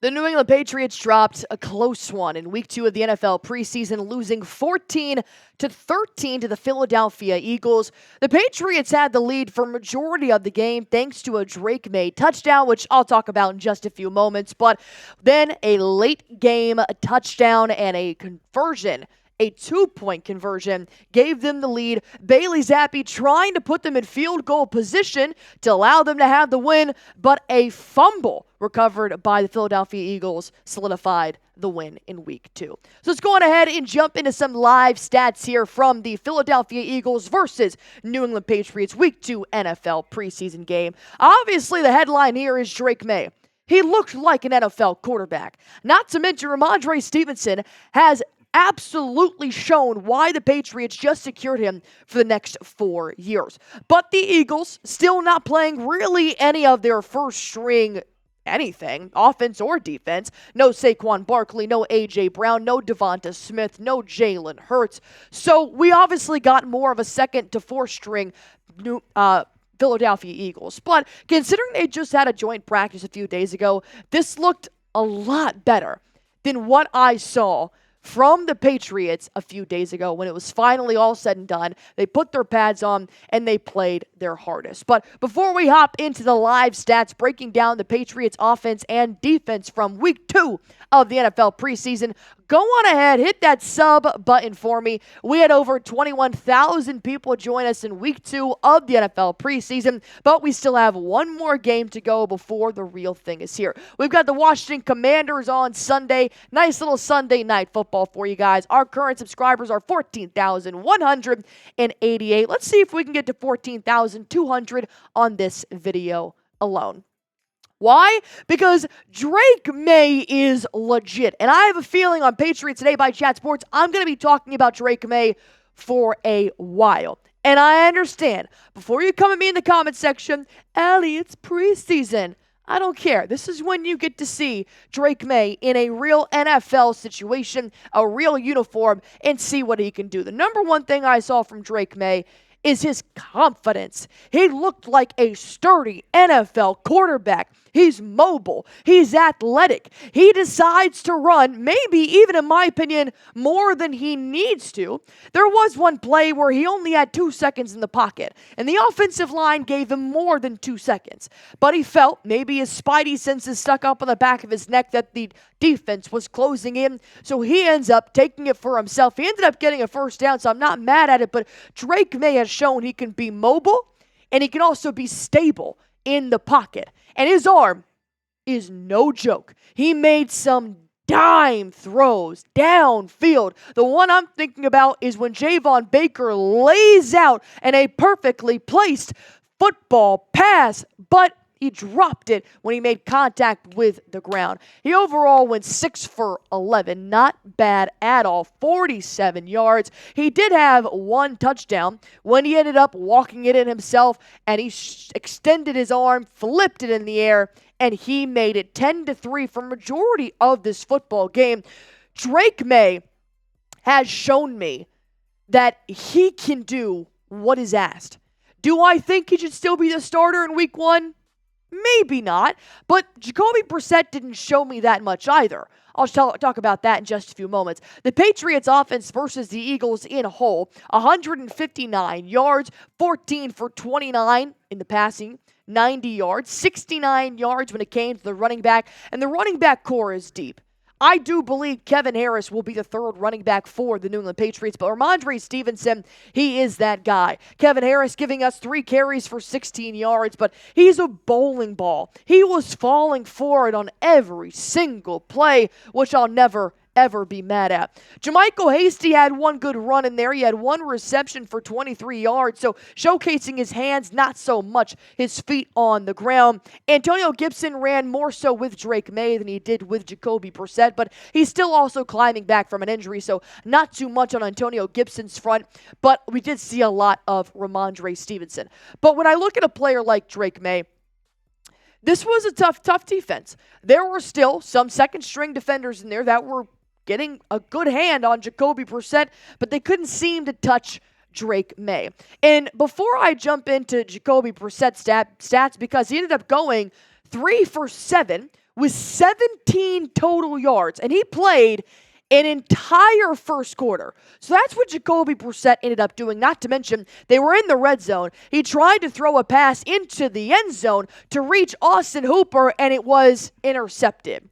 The New England Patriots dropped a close one in week 2 of the NFL preseason, losing 14-13 to the Philadelphia Eagles. The Patriots had the lead for majority of the game thanks to a Drake Maye touchdown, which I'll talk about in just a few moments, but then a late game touchdown and a conversion. A 2-point conversion gave them the lead. Bailey Zappe trying to put them in field goal position to allow them to have the win, but a fumble recovered by the Philadelphia Eagles solidified the win in week 2. So let's go on ahead and jump into some live stats here from the Philadelphia Eagles versus New England Patriots week 2 NFL preseason game. Obviously, the headline here is Drake Maye. He looked like an NFL quarterback. Not to mention, Ramondre Stevenson has absolutely shown why the Patriots just secured him for the next 4 years. But the Eagles still not playing really any of their first string anything, offense or defense. No Saquon Barkley, no A.J. Brown, no Devonta Smith, no Jalen Hurts. So we obviously got more of a second to fourth string Philadelphia Eagles. But considering they just had a joint practice a few days ago, this looked a lot better than what I saw from the Patriots a few days ago when it was finally all said and done. They put their pads on and they played their hardest. But before we hop into the live stats, breaking down the Patriots offense and defense from week 2 of the NFL preseason, go on ahead, hit that sub button for me. We had over 21,000 people join us in week 2 of the NFL preseason, but we still have one more game to go before the real thing is here. We've got the Washington Commanders on Sunday. Nice little Sunday night football for you guys. Our current subscribers are 14,188. Let's see if we can get to 14,200 on this video alone. Why? Because Drake Maye is legit. And I have a feeling on Patriots Today by Chat Sports, I'm going to be talking about Drake Maye for a while. And I understand, before you come at me in the comment section, Allie, it's preseason. I don't care. This is when you get to see Drake Maye in a real NFL situation, a real uniform, and see what he can do. The number one thing I saw from Drake Maye is his confidence. He looked like a sturdy NFL quarterback. He's mobile. He's athletic. He decides to run, maybe even in my opinion, more than he needs to. There was one play where he only had 2 seconds in the pocket, and the offensive line gave him more than 2 seconds. But he felt maybe his spidey senses stuck up on the back of his neck that the defense was closing in, so he ends up taking it for himself. He ended up getting a first down, so I'm not mad at it, but Drake Maye has shown he can be mobile, and he can also be stable in the pocket. And his arm is no joke. He made some dime throws downfield. The one I'm thinking about is when Javon Baker lays out in a perfectly placed football pass, but he dropped it when he made contact with the ground. He overall went 6 for 11. Not bad at all. 47 yards. He did have one touchdown when he ended up walking it in himself, and he extended his arm, flipped it in the air, and he made it 10-3 for majority of this football game. Drake Maye has shown me that he can do what is asked. Do I think he should still be the starter in week 1? Maybe not, but Jacoby Brissett didn't show me that much either. I'll talk about that in just a few moments. The Patriots offense versus the Eagles in whole, 159 yards, 14 for 29 in the passing, 90 yards, 69 yards when it came to the running back, and the running back core is deep. I do believe Kevin Harris will be the third running back for the New England Patriots, but Ramondre Stevenson, he is that guy. Kevin Harris giving us 3 carries for 16 yards, but he's a bowling ball. He was falling for it on every single play, which I'll never ever be mad at. JaMycal Hasty had one good run in there. He had one reception for 23 yards, so showcasing his hands, not so much his feet on the ground. Antonio Gibson ran more so with Drake Maye than he did with Jacoby Brissett, but he's still also climbing back from an injury, so not too much on Antonio Gibson's front, but we did see a lot of Ramondre Stevenson. But when I look at a player like Drake Maye, this was a tough defense. There were still some second-string defenders in there that were getting a good hand on Jacoby Brissett, but they couldn't seem to touch Drake Maye. And before I jump into Jacoby Brissett's stats, because he ended up going 3 for 7 with 17 total yards, and he played an entire first quarter. So that's what Jacoby Brissett ended up doing, not to mention they were in the red zone. He tried to throw a pass into the end zone to reach Austin Hooper, and it was intercepted.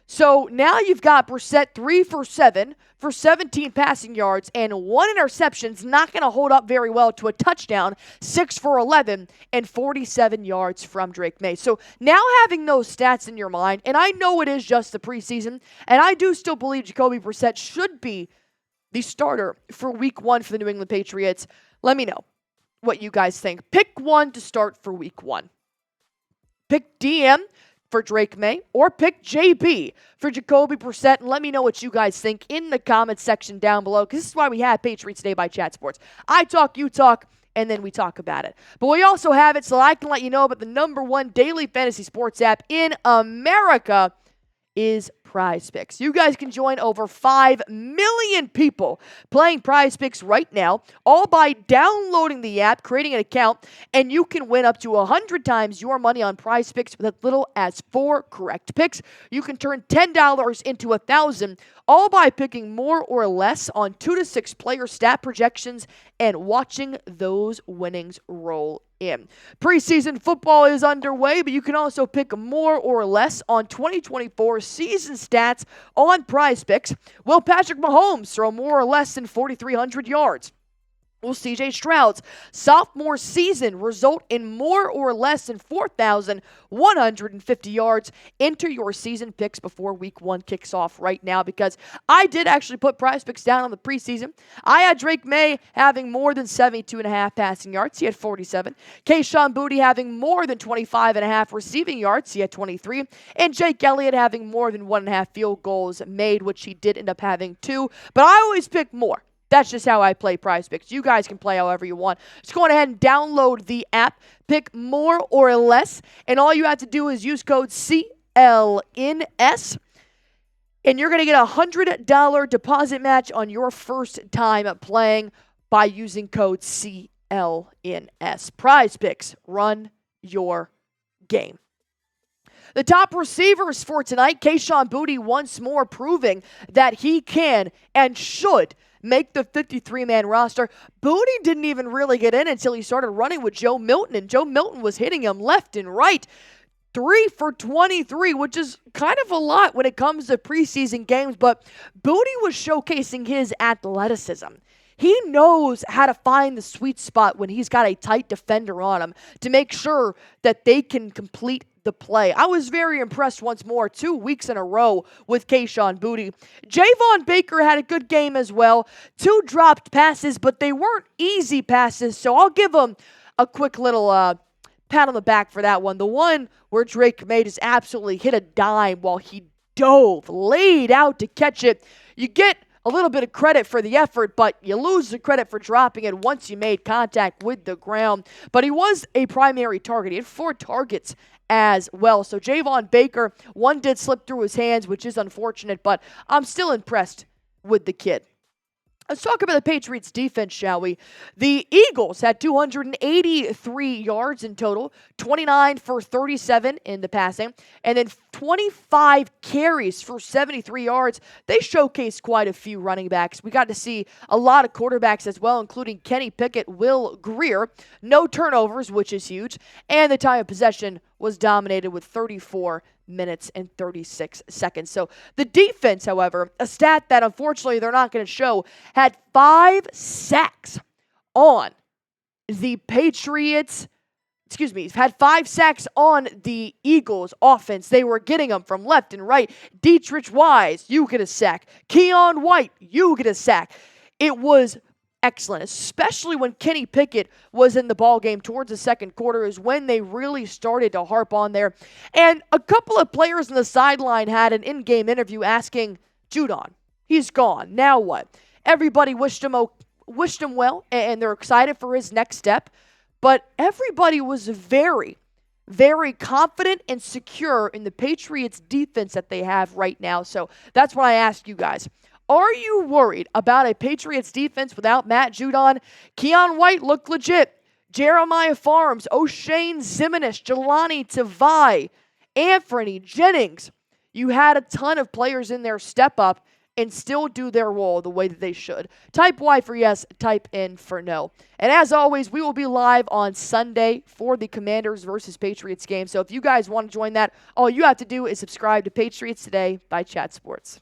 So now you've got Brissett 3 for 7 for 17 passing yards and 1 interception. It's not going to hold up very well to a touchdown, 6 for 11 and 47 yards from Drake Maye. So now having those stats in your mind, and I know it is just the preseason, and I do still believe Jacoby Brissett should be the starter for week 1 for the New England Patriots. Let me know what you guys think. Pick one to start for week 1. Pick DM for Drake Maye, or pick JB for Jacoby Brissett, and let me know what you guys think in the comments section down below, because this is why we have Patriots Today by Chat Sports. I talk, you talk, and then we talk about it. But we also have it so I can let you know about the #1 daily fantasy sports app in America is PrizePicks. You guys can join over 5 million people playing PrizePicks right now, all by downloading the app, creating an account, and you can win up to 100 times your money on PrizePicks with as little as 4 correct picks. You can turn $10 into $1,000, all by picking more or less on 2 to 6 player stat projections and watching those winnings roll in. Preseason football is underway, but you can also pick more or less on 2024 season stats on PrizePicks. Will Patrick Mahomes throw more or less than 4,300 yards? Will C.J. Stroud's sophomore season result in more or less than 4,150 yards? Enter your season picks before week 1 kicks off right now, because I did actually put PrizePicks down on the preseason. I had Drake Maye having more than 72.5 passing yards. He had 47. Kayshon Boutte having more than 25.5 receiving yards. He had 23. And Jake Elliott having more than 1.5 field goals made, which he did end up having 2. But I always pick more. That's just how I play PrizePicks. You guys can play however you want. Just go ahead and download the app, pick more or less, and all you have to do is use code CLNS, and you're going to get a $100 deposit match on your first time playing by using code CLNS. PrizePicks, run your game. The top receivers for tonight, Kayshon Boutte once more proving that he can and should make the 53-man roster. Boutte didn't even really get in until he started running with Joe Milton, and Joe Milton was hitting him left and right. 3 for 23, which is kind of a lot when it comes to preseason games, but Boutte was showcasing his athleticism. He knows how to find the sweet spot when he's got a tight defender on him to make sure that they can complete the play. I was very impressed once more, 2 weeks in a row with Kayshon Boutte. Javon Baker had a good game as well. 2 dropped passes, but they weren't easy passes, so I'll give him a quick little pat on the back for that one. The one where Drake Maye just absolutely hit a dime while he dove, laid out to catch it. You get a little bit of credit for the effort, but you lose the credit for dropping it once you made contact with the ground. But he was a primary target. He had 4 targets as well. So Javon Baker, one did slip through his hands, which is unfortunate, but I'm still impressed with the kid. Let's talk about the Patriots defense, shall we? The Eagles had 283 yards in total, 29 for 37 in the passing, and then 25 carries for 73 yards. They showcased quite a few running backs. We got to see a lot of quarterbacks as well, including Kenny Pickett, Will Grier. No turnovers, which is huge, and the time of possession was dominated with 34 minutes and 36 seconds. So the defense, however, a stat that unfortunately they're not going to show, had 5 sacks on the Patriots. Had 5 sacks on the Eagles offense. They were getting them from left and right. Dietrich Wise, you get a sack. Keon White, you get a sack. It was excellent, especially when Kenny Pickett was in the ball game towards the second quarter is when they really started to harp on there. And a couple of players on the sideline had an in-game interview asking, Judon, he's gone. Now what? Everybody wished him well, and they're excited for his next step. But everybody was very, very confident and secure in the Patriots defense that they have right now. So that's what I ask you guys. Are you worried about a Patriots defense without Matt Judon? Keon White looked legit. Jeremiah Farms, O'Shane Zimenez, Jelani Tavai, Anthony, Jennings. You had a ton of players in there step up and still do their role the way that they should. Type Y for yes, type N for no. And as always, we will be live on Sunday for the Commanders versus Patriots game. So if you guys want to join that, all you have to do is subscribe to Patriots Today by Chat Sports.